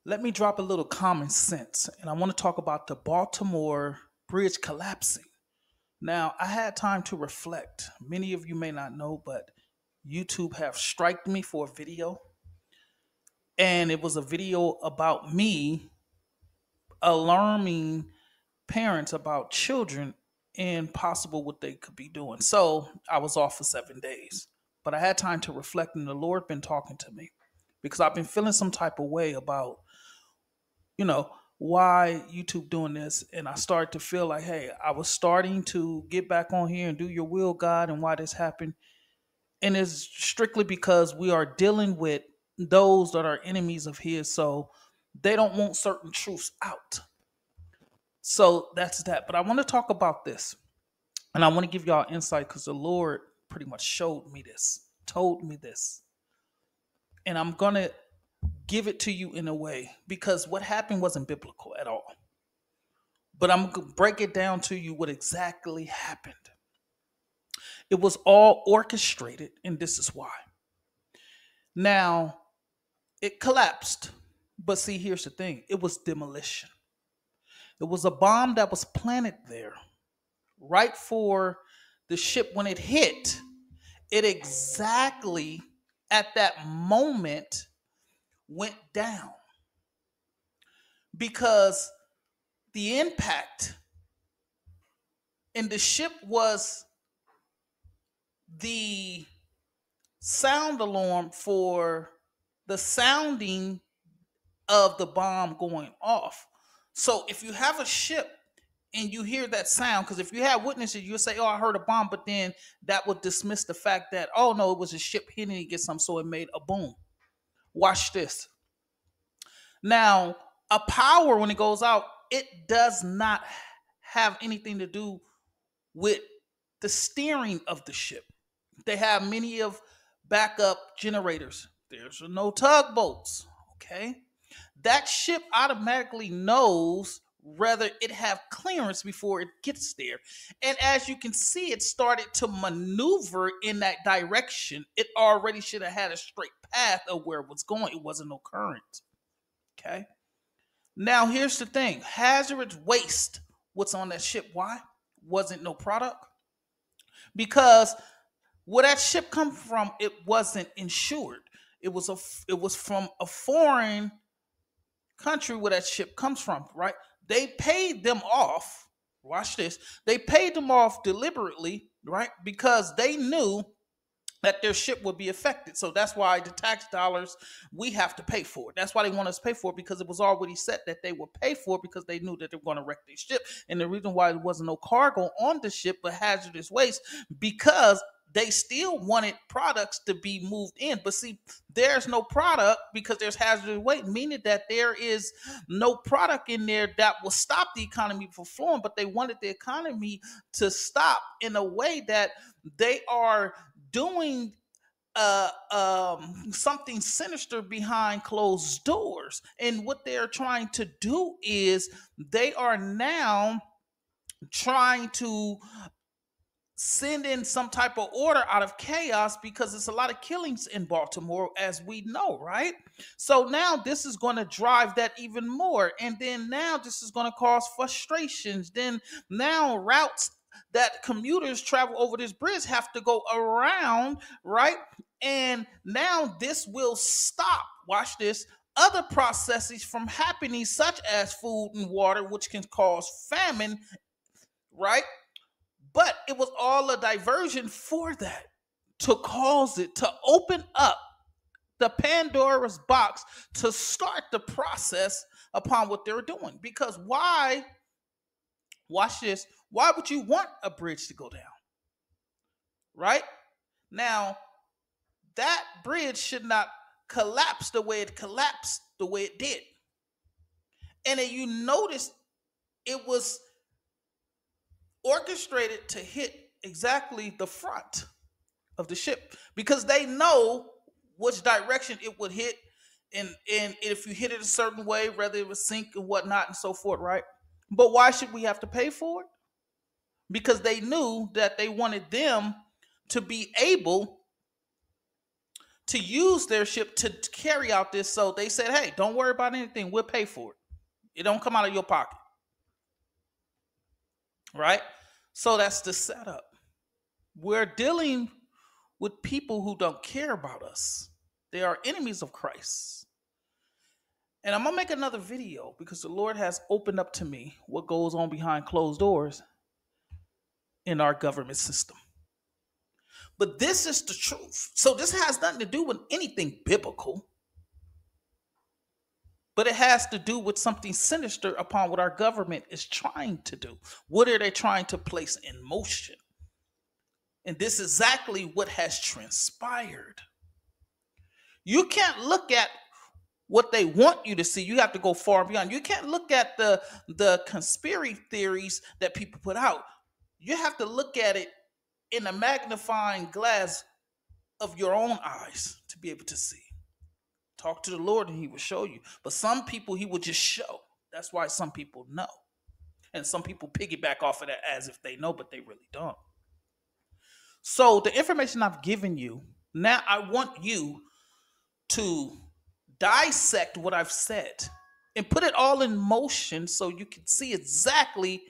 Let me drop a little common sense, and I want to talk about the Baltimore bridge collapsing. Now, I had time to reflect. Many of you may not know, but YouTube have striked me for a video, and it was a video about me alarming parents about children and possible what they could be doing. So I was off for 7 days, but I had time to reflect, and the Lord been talking to me because I've been feeling some type of way about why YouTube doing this. And I started to feel like, hey, I was starting to get back on here and do your will, God, and why this happened. And it's strictly because we are dealing with those that are enemies of his. So they don't want certain truths out. So that's that. But I want to talk about this. And I want to give y'all insight because the Lord pretty much showed me this, told me this. And I'm going to give it to you in a way because what happened wasn't biblical at all. But I'm going to break it down to you what exactly happened. It was all orchestrated, and this is why. Now, it collapsed. But see, here's the thing, it was demolition. It was a bomb that was planted there right for the ship when it hit. It exactly at that moment went down because the impact in the ship was the sound alarm for the sounding of the bomb going off. So if you have a ship and you hear that sound, because if you have witnesses, you'll say, "Oh, I heard a bomb," but then that would dismiss the fact that, "Oh no, it was a ship hitting against something, so it made a boom." Watch this. Now, a power when it goes out, it does not have anything to do with the steering of the ship. They have many of backup generators. There's no tugboats. Okay. That ship automatically knows whether it have clearance before it gets there. And as you can see, it started to maneuver in that direction. It already should have had a straight path of where it was going. It wasn't no current. Okay. Now here's the thing. Hazardous waste, what's on that ship? Why? Wasn't no product? Because where that ship come from, it wasn't insured. It was from a foreign country where that ship comes from, right? They paid them off. Watch this. They paid them off deliberately, right? Because they knew that their ship would be affected. So that's why the tax dollars, we have to pay for it. That's why they want us to pay for it, because it was already set that they would pay for it because they knew that they were going to wreck their ship. And the reason why there wasn't no cargo on the ship but hazardous waste, because they still wanted products to be moved in. But see, there's no product because there's hazardous waste, meaning that there is no product in there that will stop the economy from flowing. But they wanted the economy to stop in a way that they are doing something sinister behind closed doors. And what they're trying to do is they are now trying to send in some type of order out of chaos because there's a lot of killings in Baltimore, as we know, right? So now this is going to drive that even more. And then now this is going to cause frustrations. Then now routes that commuters travel over this bridge have to go around, right? And now this will stop. Watch this. Other processes from happening, such as food and water, which can cause famine, right? But it was all a diversion for that, to cause it to open up the Pandora's box to start the process upon what they're doing. Because why, watch this, why would you want a bridge to go down? Right? Now, that bridge should not collapse the way it collapsed, the way it did. And then you notice it was orchestrated to hit exactly the front of the ship because they know which direction it would hit, and if you hit it a certain way, whether it would sink and whatnot and so forth, right? But why should we have to pay for it? Because they knew that they wanted them to be able to use their ship to carry out this. So they said, hey, don't worry about anything. We'll pay for it. It don't come out of your pocket. Right? So that's the setup. We're dealing with people who don't care about us. They are enemies of Christ. And I'm going to make another video because the Lord has opened up to me what goes on behind closed doors in our government system. But this is the truth. So this has nothing to do with anything biblical, but it has to do with something sinister upon what our government is trying to do. What are they trying to place in motion? And this is exactly what has transpired. You can't look at what they want you to see. You have to go far beyond. You can't look at the conspiracy theories that people put out. You have to look at it in a magnifying glass of your own eyes to be able to see. Talk to the Lord and he will show you. But some people he will just show. That's why some people know. And some people piggyback off of that as if they know, but they really don't. So the information I've given you, now I want you to dissect what I've said and put it all in motion so you can see exactly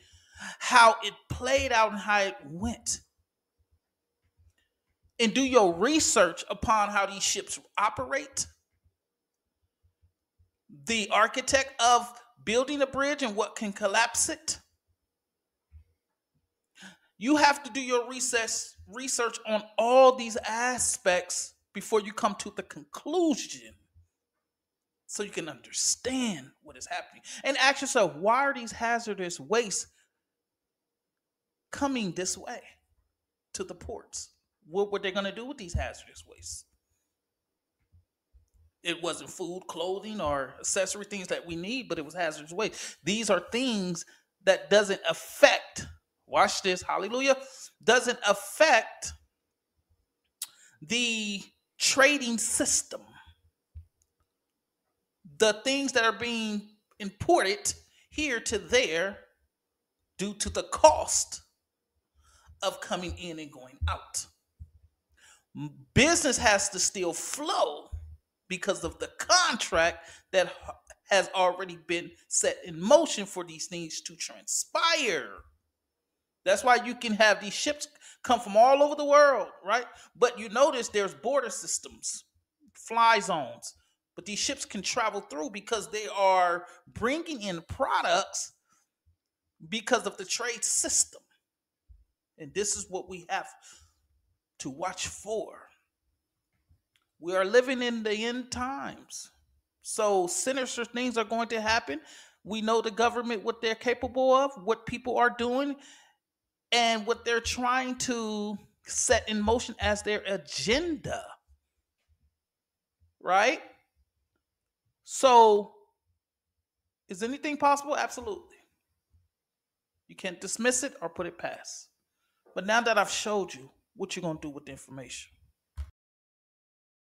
how it played out and how it went. And do your research upon how these ships operate. The architect of building a bridge and what can collapse it. You have to do your research on all these aspects before you come to the conclusion so you can understand what is happening. And ask yourself, why are these hazardous wastes coming this way to the ports? What were they going to do with these hazardous wastes? It wasn't food, clothing, or accessory things that we need, but it was hazardous waste. These are things that doesn't affect, watch this, hallelujah, doesn't affect the trading system. The things that are being imported here to there due to the cost of coming in and going out. Business has to still flow because of the contract that has already been set in motion for these things to transpire. That's why you can have these ships come from all over the world, right? But you notice there's border systems, fly zones. But these ships can travel through because they are bringing in products because of the trade system. And this is what we have to watch for. We are living in the end times. So sinister things are going to happen. We know the government, what they're capable of, what people are doing, and what they're trying to set in motion as their agenda. Right? So, is anything possible? Absolutely. You can't dismiss it or put it past. But now that I've showed you what you're going to do with the information.